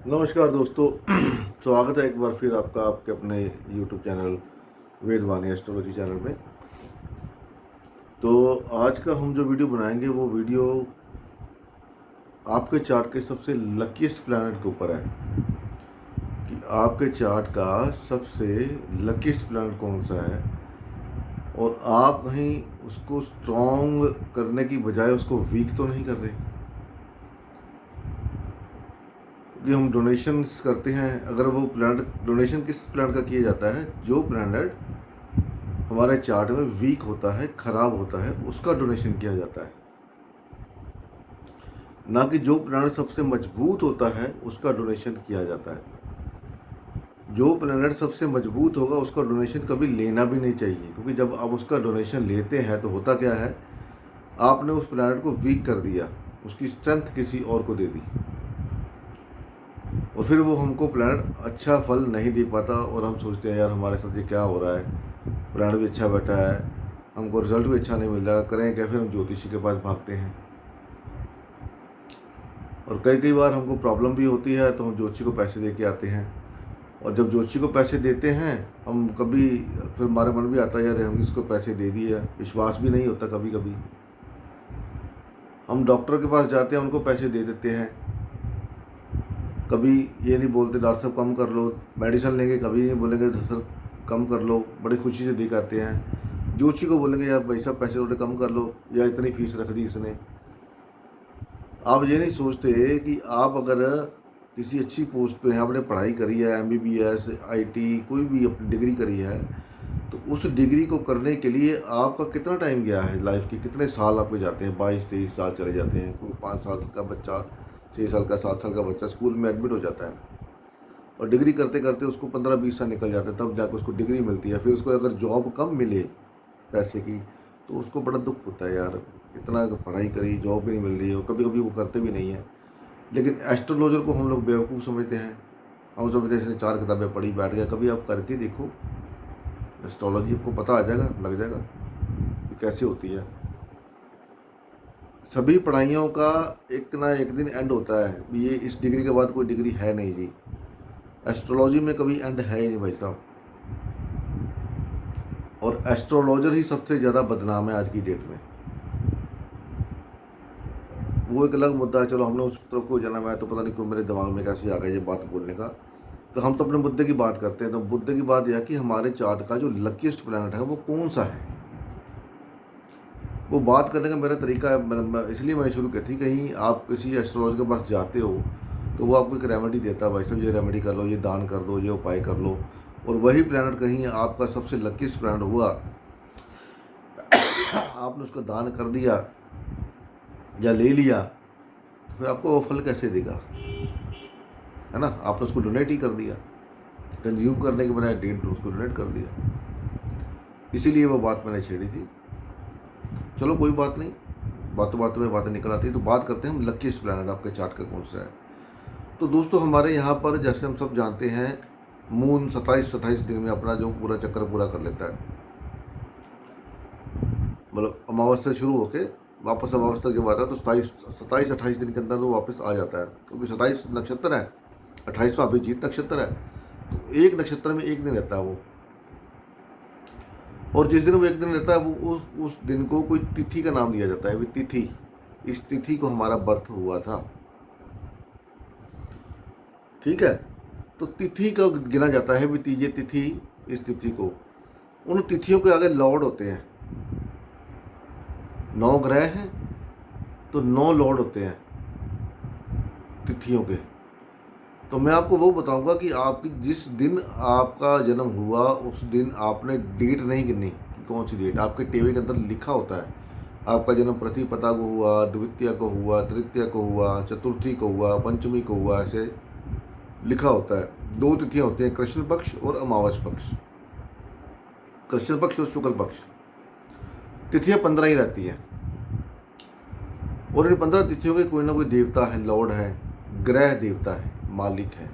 नमस्कार दोस्तों। स्वागत है एक बार फिर आपका आपके अपने YouTube चैनल वेदवाणी एस्ट्रोलॉजी चैनल में। तो आज का हम जो वीडियो बनाएंगे वो वीडियो आपके चार्ट के सबसे लकीस्ट प्लैनेट के ऊपर है कि आपके चार्ट का सबसे लकीस्ट प्लैनेट कौन सा है और आप कहीं उसको स्ट्रॉन्ग करने की बजाय उसको वीक तो नहीं कर रहे। कि हम डोनेशंस करते हैं, अगर वो प्लैनेट डोनेशन किस प्लैनेट का किया जाता है, जो प्लैनेट हमारे चार्ट में वीक होता है, खराब होता है, उसका डोनेशन किया जाता है। ना कि जो प्लैनेट सबसे मजबूत होता है उसका डोनेशन किया जाता है। जो प्लैनेट सबसे मजबूत होगा उसका डोनेशन कभी लेना भी नहीं चाहिए, क्योंकि जब आप उसका डोनेशन लेते हैं तो होता क्या है, आपने उस प्लैनेट को वीक कर दिया, उसकी स्ट्रेंथ किसी और को दे दी और फिर वो हमको प्लैनेट अच्छा फल नहीं दे पाता और हम सोचते हैं यार हमारे साथ ये क्या हो रहा है, प्लैनेट भी अच्छा बैठा है, हमको रिजल्ट भी अच्छा नहीं मिल रहा, करें क्या। फिर हम ज्योतिषी के पास भागते हैं और कई कई बार हमको प्रॉब्लम भी होती है तो हम ज्योतिषी को पैसे दे के आते हैं। और जब ज्योतिषी को पैसे देते हैं हम कभी फिर हमारे मन भी आता है यार हम इसको पैसे दे दिए, विश्वास भी नहीं होता। कभी कभी हम डॉक्टर के पास जाते हैं, उनको पैसे दे देते हैं, कभी ये नहीं बोलते डॉक्टर साहब कम कर लो, मेडिसिन लेंगे कभी नहीं बोलेंगे सर कम कर लो, बड़ी खुशी से दे के आते हैं। ज्योतिषी को बोलेंगे यार भाई साहब पैसे थोड़े कम कर लो, या इतनी फीस रख दी इसने। आप ये नहीं सोचते कि आप अगर किसी अच्छी पोस्ट पे हैं, आपने पढ़ाई करी है, MBBS IT कोई भी अपनी डिग्री करी है, तो उस डिग्री को करने के लिए आपका कितना टाइम गया है, लाइफ के कितने साल आपके जाते हैं, 22-23 साल चले जाते हैं। कोई 5 साल का बच्चा, 6 साल का, 7 साल का बच्चा स्कूल में एडमिट हो जाता है और डिग्री करते करते उसको 15-20 साल निकल जाते हैं, तब जाकर उसको डिग्री मिलती है। फिर उसको अगर जॉब कम मिले पैसे की तो उसको बड़ा दुख होता है, यार इतना पढ़ाई करी जॉब भी नहीं मिल रही है, और कभी कभी वो करते भी नहीं है। लेकिन एस्ट्रोलॉजर को हम लोग बेवकूफ़ समझते हैं, हम समझते हैं इसने 4 किताबें पढ़ी बैठ गया। कभी आप करके देखो एस्ट्रोलॉजी, आपको पता आ जाएगा, लग जाएगा कि कैसे होती है। सभी पढ़ाइयों का एक ना एक दिन एंड होता है, ये इस डिग्री के बाद कोई डिग्री है नहीं जी। एस्ट्रोलॉजी में कभी एंड है ही नहीं भाई साहब। और एस्ट्रोलॉजर ही सबसे ज़्यादा बदनाम है आज की डेट में। वो एक अलग मुद्दा है, चलो हमने उस तरफ को जाना, मैं तो पता नहीं क्यों मेरे दिमाग में कैसे आ गया ये बात बोलने का। तो हम तो अपने मुद्दे की बात करते हैं। तो मुद्दे की बात यह है कि हमारे चार्ट का जो लकीस्ट प्लैनेट है वो कौन सा है, वो बात करने का मेरा तरीका है। इसलिए मैंने शुरू की थी, कहीं आप किसी एस्ट्रोलॉजर के पास जाते हो तो वो आपको एक रेमेडी देता है, भाई साहब ये रेमेडी कर लो, ये दान कर दो, ये उपाय कर लो, और वही प्लैनेट कहीं आपका सबसे लकीस्ट प्लैनेट हुआ, आपने उसका दान कर दिया या ले लिया, फिर आपको वो फल कैसे देगा, है ना। आपने उसको डोनेट ही कर दिया, कंज्यूम करने के बजाय उसको डोनेट कर दिया। इसीलिए वो बात मैंने छेड़ी थी। चलो कोई बात नहीं, बातों बातों में बातें निकल आती है। तो बात करते हैं हम लकीस्ट प्लैनेट आपके चार्ट का कौन सा है। तो दोस्तों हमारे यहाँ पर जैसे हम सब जानते हैं, मून 27-28 दिन में अपना जो पूरा चक्कर पूरा कर लेता है, मतलब अमावस्या से शुरू होके वापस अमावस्या के बाद है तो 27-28 दिन के अंदर वो वापस आ जाता है। क्योंकि 27 नक्षत्र है, 28वां अभिजीत नक्षत्र है, तो एक नक्षत्र में एक दिन रहता है वो। और जिस दिन वो एक दिन रहता है वो उस दिन को कोई तिथि का नाम दिया जाता है, वे तिथि, इस तिथि को हमारा बर्थ हुआ था, ठीक है। तो तिथि का गिना जाता है भी तीजे तिथि, इस तिथि को, उन तिथियों के आगे लॉर्ड होते हैं। 9 ग्रह हैं तो 9 लॉर्ड होते हैं तिथियों के। तो मैं आपको वो बताऊंगा कि आपकी जिस दिन आपका जन्म हुआ उस दिन आपने डेट नहीं गिननी कि कौन सी डेट, आपके टेबल के अंदर लिखा होता है आपका जन्म प्रतिपदा को हुआ, द्वितीया को हुआ, तृतीया को हुआ, चतुर्थी को हुआ, पंचमी को हुआ, ऐसे लिखा होता है। 2 तिथियां होती हैं, कृष्ण पक्ष और अमावस पक्ष, कृष्ण पक्ष और शुक्ल पक्ष। तिथियां 15 ही रहती हैं और इन 15 तिथियों के कोई ना कोई देवता है, लॉर्ड है, ग्रह देवता है, मालिक है।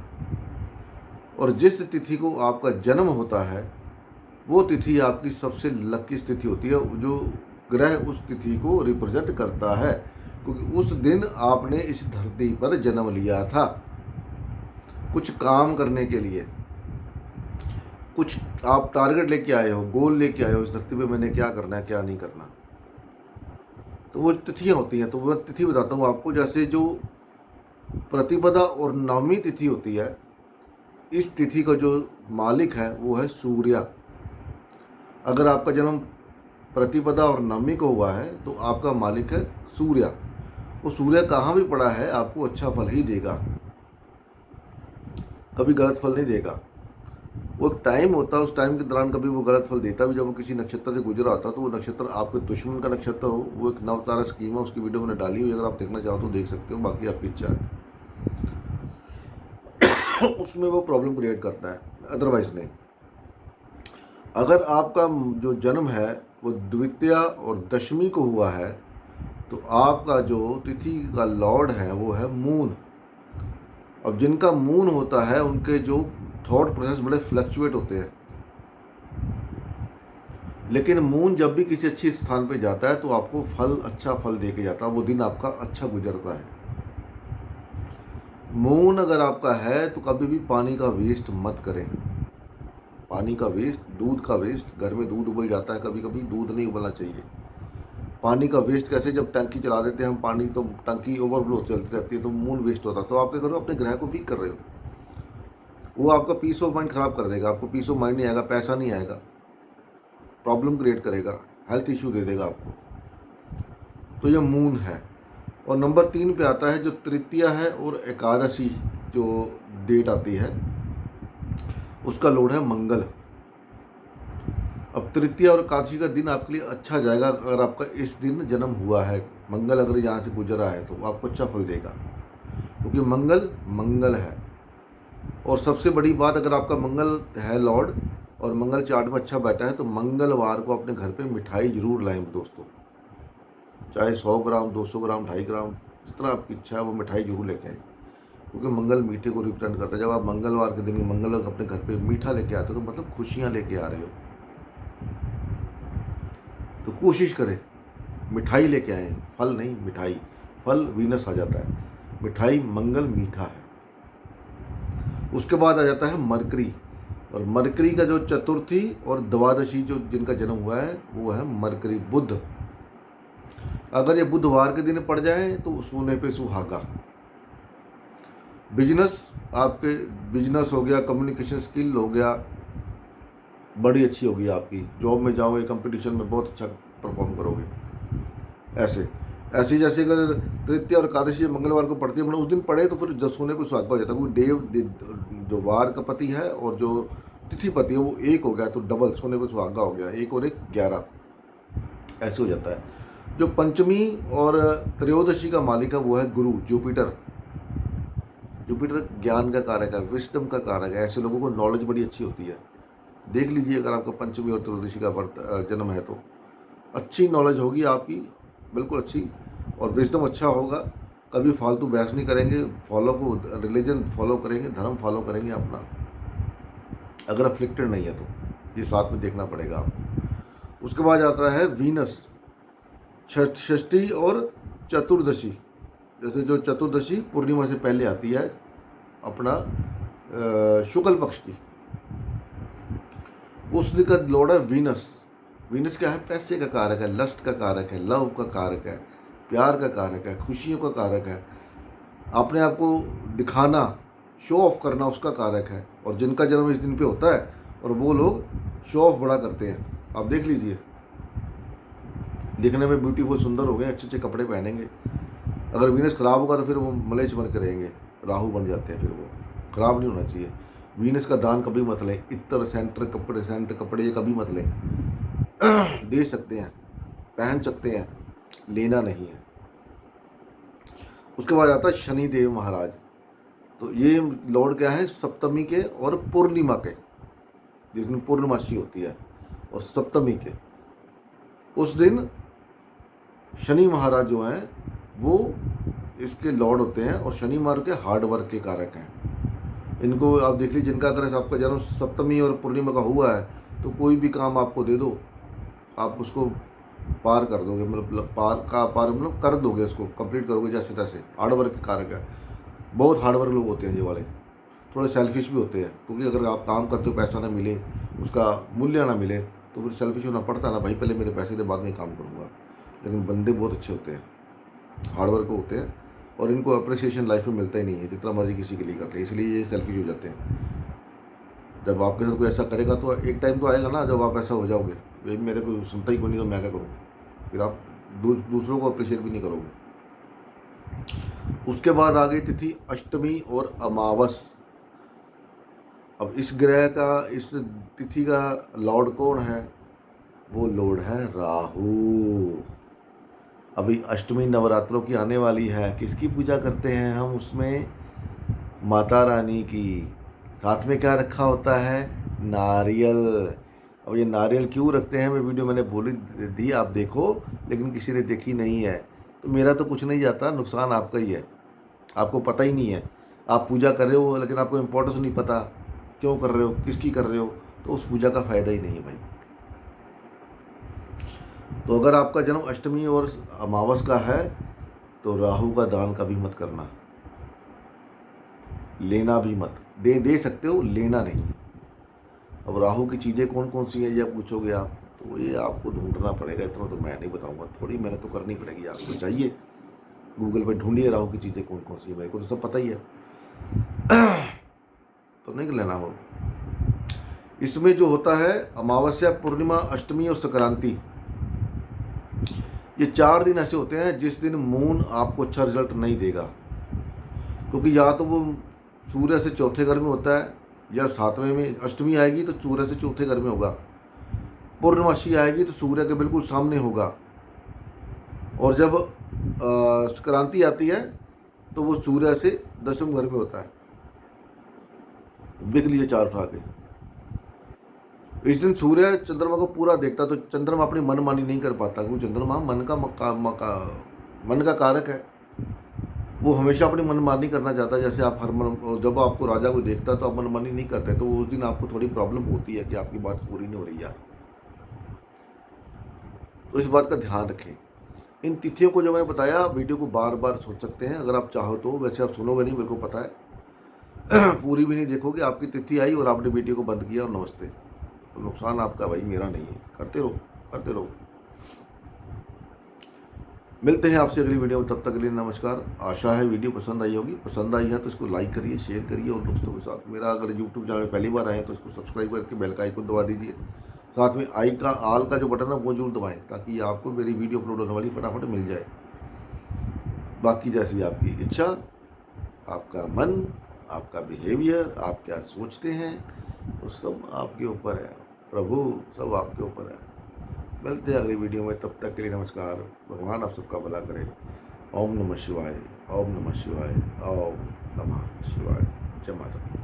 और जिस तिथि को आपका जन्म होता है वो तिथि आपकी सबसे लकी तिथि होती है, जो ग्रह उस तिथि को रिप्रेजेंट करता है, क्योंकि उस दिन आपने इस धरती पर जन्म लिया था। कुछ काम करने के लिए, कुछ आप टारगेट लेके आए हो, गोल लेके आए हो, इस धरती पे मैंने क्या करना है क्या नहीं करना, तो वो तिथियाँ होती हैं। तो वह तिथि बताता हूँ आपको। जैसे जो प्रतिपदा और नवमी तिथि होती है, इस तिथि का जो मालिक है वो है सूर्य। अगर आपका जन्म प्रतिपदा और नवमी को हुआ है तो आपका मालिक है सूर्य। वो सूर्य कहाँ भी पड़ा है आपको अच्छा फल ही देगा, कभी गलत फल नहीं देगा। वो एक टाइम होता है, उस टाइम के दौरान कभी वो गलत फल देता भी, जब वो किसी नक्षत्र से गुजरा होता है। तो वो नक्षत्र आपके दुश्मन का नक्षत्र हो, वो एक नवतारा स्कीम है, उसकी वीडियो मैंने डाली हुई, अगर आप देखना चाहो तो देख सकते हो, बाकी आपकी इच्छा है। उसमें वो प्रॉब्लम क्रिएट करता है, अदरवाइज नहीं। अगर आपका जो जन्म है वो द्वितीया और दशमी को हुआ है तो आपका जो तिथि का लॉर्ड है वो है मून। अब जिनका मून होता है उनके जो थॉट प्रोसेस बड़े फ्लक्चुएट होते हैं, लेकिन मून जब भी किसी अच्छे स्थान पे जाता है तो आपको फल, अच्छा फल दे के जाता है, वो दिन आपका अच्छा गुजरता है। मून अगर आपका है तो कभी भी पानी का वेस्ट मत करें। पानी का वेस्ट, दूध का वेस्ट, घर में दूध उबल जाता है, कभी कभी दूध नहीं उबलना चाहिए। पानी का वेस्ट कैसे, जब टंकी चला देते हैं हम पानी तो टंकी ओवरफ्लो चलती रहती है तो मून वेस्ट होता है। तो आप क्या करो, अपने ग्रह को वीक कर रहे हो, वो आपका पीस ऑफ माइंड ख़राब कर देगा। आपको पीस ऑफ माइंड नहीं आएगा, पैसा नहीं आएगा, प्रॉब्लम क्रिएट करेगा, हेल्थ इशू दे देगा आपको। तो ये मून है। और नंबर 3 पे आता है जो तृतीया है और एकादशी जो डेट आती है उसका लॉर्ड है मंगल। अब तृतीया और एकादशी का दिन आपके लिए अच्छा जाएगा अगर आपका इस दिन जन्म हुआ है। मंगल अगर यहाँ से गुजरा है तो आपको अच्छा फल देगा, क्योंकि मंगल मंगल है। और सबसे बड़ी बात, अगर आपका मंगल है लॉर्ड और मंगल चार्ट में अच्छा बैठा है तो मंगलवार को अपने घर पे मिठाई जरूर लाएं दोस्तों, चाहे 100 ग्राम, 200 ग्राम, 2.5 ग्राम, जितना आपकी इच्छा है वो मिठाई जरूर लेके आएँ, क्योंकि मंगल मीठे को रिप्रेजेंट करता है। जब आप मंगलवार के दिन मंगल अपने घर पे मीठा लेके आते हो तो मतलब खुशियाँ लेके आ रहे हो। तो कोशिश करें मिठाई लेके आएँ, फल नहीं मिठाई। फल वीनस आ जाता है, मिठाई मंगल मीठा है। उसके बाद आ जाता है मरकरी, और मरकरी का जो चतुर्थी और द्वादशी जो जिनका जन्म हुआ है वो है मरकरी, बुध। अगर ये बुधवार के दिन पड़ जाए तो सोने पे सुहागा। बिजनेस, आपके बिजनेस हो गया, कम्युनिकेशन स्किल हो गया, बड़ी अच्छी होगी आपकी। जॉब में जाओगे, कंपटीशन में बहुत अच्छा परफॉर्म करोगे। ऐसे जैसे अगर तृतीया और एकादशी मंगलवार को पड़ती है, मतलब उस दिन पड़े तो फिर सोने पे सुहागा हो जाता है, क्योंकि देव जो वार का पति है और जो तिथि पति है वो एक हो गया तो डबल सोने पे सुहागा हो गया, 1 और 1 11, ऐसे हो जाता है। जो पंचमी और त्रयोदशी का मालिक है वो है गुरु, जुपिटर। जुपिटर ज्ञान का कारक है, विस्डम का कारक है। ऐसे लोगों को नॉलेज बड़ी अच्छी होती है। देख लीजिए अगर आपका पंचमी और त्रयोदशी का जन्म है तो अच्छी नॉलेज होगी आपकी, बिल्कुल अच्छी, और विजडम अच्छा होगा। कभी फालतू बहस नहीं करेंगे, फॉलो को रिलीजन फॉलो करेंगे, धर्म फॉलो करेंगे अपना, अगर अफ्लिक्टेड नहीं है तो ये साथ में देखना पड़ेगा आपको। उसके बाद आता है वीनस, षष्ठी और चतुर्दशी। जैसे जो चतुर्दशी पूर्णिमा से पहले आती है अपना शुक्ल पक्ष की, उस दिन का लॉर्ड है वीनस। वीनस क्या है, पैसे का कारक है, लस्ट का कारक है, लव का कारक है, प्यार का कारक है, खुशियों का कारक है, अपने आप को दिखाना, शो ऑफ करना उसका कारक है। और जिनका जन्म इस दिन पे होता है और वो लोग शो ऑफ बड़ा करते हैं। आप देख लीजिए, दिखने में ब्यूटीफुल सुंदर हो गए, अच्छे अच्छे कपड़े पहनेंगे। अगर वीनस खराब होगा तो फिर वो मलेच्छ बन के रहेंगे, राहु बन जाते हैं, फिर वो खराब नहीं होना चाहिए। वीनस का दान कभी मत लें, इत्र सेंट कपड़े ये कभी मत लें। दे सकते हैं, पहन सकते हैं, लेना नहीं है। उसके बाद आता है शनि देव महाराज। तो ये लॉर्ड क्या है, सप्तमी के और पूर्णिमा के, जिस दिन पूर्णमासी होती है और सप्तमी के, उस दिन शनि महाराज जो हैं वो इसके लॉर्ड होते हैं। और शनि महाराज के हार्ड वर्क के कारक हैं। इनको आप देख लीजिए, जिनका अगर आपका जन्म सप्तमी और पूर्णिमा का हुआ है तो कोई भी काम आपको दे दो, आप उसको पार कर दोगे, मतलब पार मतलब कर दोगे, उसको कंप्लीट करोगे जैसे तैसे। हार्ड वर्क के कारक है, बहुत हार्ड वर्क लोग होते हैं ये वाले। थोड़े सेल्फिश भी होते हैं, क्योंकि अगर आप काम करते हो पैसा ना मिले, उसका मूल्य ना मिले, तो फिर सेल्फिश होना पड़ता है ना भाई, पहले मेरे पैसे दे बाद में काम करूँगा। लेकिन बंदे बहुत अच्छे होते हैं, हार्डवर्क होते हैं, और इनको अप्रिसिएशन लाइफ में मिलता ही नहीं है, जितना मर्जी किसी के लिए कर ले, इसलिए ये सेल्फिश हो जाते हैं। जब आपके साथ कोई ऐसा करेगा तो एक टाइम तो आएगा ना जब आप ऐसा हो जाओगे, ये मेरे को सुनता ही कोई नहीं तो मैं क्या करूँ, फिर आप दूसरों को अप्रिशिएट भी नहीं करोगे। उसके बाद आ गई तिथि अष्टमी और अमावस। अब इस ग्रह का, इस तिथि का लॉर्ड कौन है? वो लॉर्ड है राहु। अभी अष्टमी नवरात्रों की आने वाली है, किसकी पूजा करते हैं हम उसमें? माता रानी की। साथ में क्या रखा होता है? नारियल। अब ये नारियल क्यों रखते हैं, मैं वीडियो मैंने बोली दी, आप देखो, लेकिन किसी ने देखी नहीं है। तो मेरा तो कुछ नहीं जाता, नुकसान आपका ही है, आपको पता ही नहीं है। आप पूजा कर रहे हो लेकिन आपको इम्पोर्टेंस नहीं पता क्यों कर रहे हो, किसकी कर रहे हो, तो उस पूजा का फ़ायदा ही नहीं है भाई। तो अगर आपका जन्म अष्टमी और अमावस का है तो राहु का दान कभी मत करना, लेना भी मत। दे सकते हो, लेना नहीं। अब राहु की चीज़ें कौन कौन सी हैं ये पूछोगे आप, तो ये आपको ढूंढना पड़ेगा, इतना तो मैं नहीं बताऊंगा, थोड़ी मेहनत तो करनी पड़ेगी आपको। चाहिए गूगल पर ढूंढिए राहु की चीज़ें कौन कौन सी है, मेरे को तो सब पता ही है। तो नहीं लेना हो। इसमें जो होता है अमावस्या, पूर्णिमा, अष्टमी और संक्रांति, ये 4 दिन ऐसे होते हैं जिस दिन मून आपको अच्छा रिजल्ट नहीं देगा, क्योंकि या तो वो सूर्य से चौथे घर में होता है या 7वें में। अष्टमी आएगी तो सूर्य से चौथे घर में होगा, पूर्णमासी आएगी तो सूर्य के बिल्कुल सामने होगा, और जब संक्रांति आती है तो वो सूर्य से 10वें घर में होता है। देख लीजिए चार उठा के। इस दिन सूर्य चंद्रमा को पूरा देखता, तो चंद्रमा अपनी मनमानी नहीं कर पाता, क्योंकि चंद्रमा मन का कारक है। वो हमेशा अपनी मनमानी करना चाहता है। जैसे आप जब आपको राजा को देखता है तो आप मनमानी नहीं करते, तो उस दिन आपको थोड़ी प्रॉब्लम होती है कि आपकी बात पूरी नहीं हो रही यार। तो इस बात का ध्यान रखें। इन तिथियों को जो मैंने बताया, वीडियो को बार बार सुन सकते हैं अगर आप चाहो तो। वैसे आप सुनोगे नहीं, मेरे को पता है। पूरी भी नहीं देखोगे, आपकी तिथि आई और आपने वीडियो को बंद किया और नमस्ते, तो नुकसान आपका भाई, मेरा नहीं है। करते रहो। मिलते हैं आपसे अगली वीडियो में, तब तक के लिए नमस्कार। आशा है वीडियो पसंद आई होगी। पसंद आई है तो इसको लाइक करिए, शेयर करिए और दोस्तों के साथ। मेरा अगर यूट्यूब चैनल पहली बार आए तो इसको सब्सक्राइब करके बेल का आइकन दबा दीजिए। साथ में आल का जो बटन है वो जरूर दबाएं, ताकि आपको मेरी वीडियो अपलोड होने वाली फटाफट मिल जाए। बाकी जैसी आपकी इच्छा, आपका मन, आपका बिहेवियर, आप क्या सोचते हैं, वो सब आपके ऊपर है। प्रभु सब आपके ऊपर है। मिलते हैं अगली वीडियो में, तब तक के लिए नमस्कार। भगवान आप सबका भला करे। ओम नमः शिवाय, ओम नमः शिवाय, ओम नमः शिवाय। जय माता दी।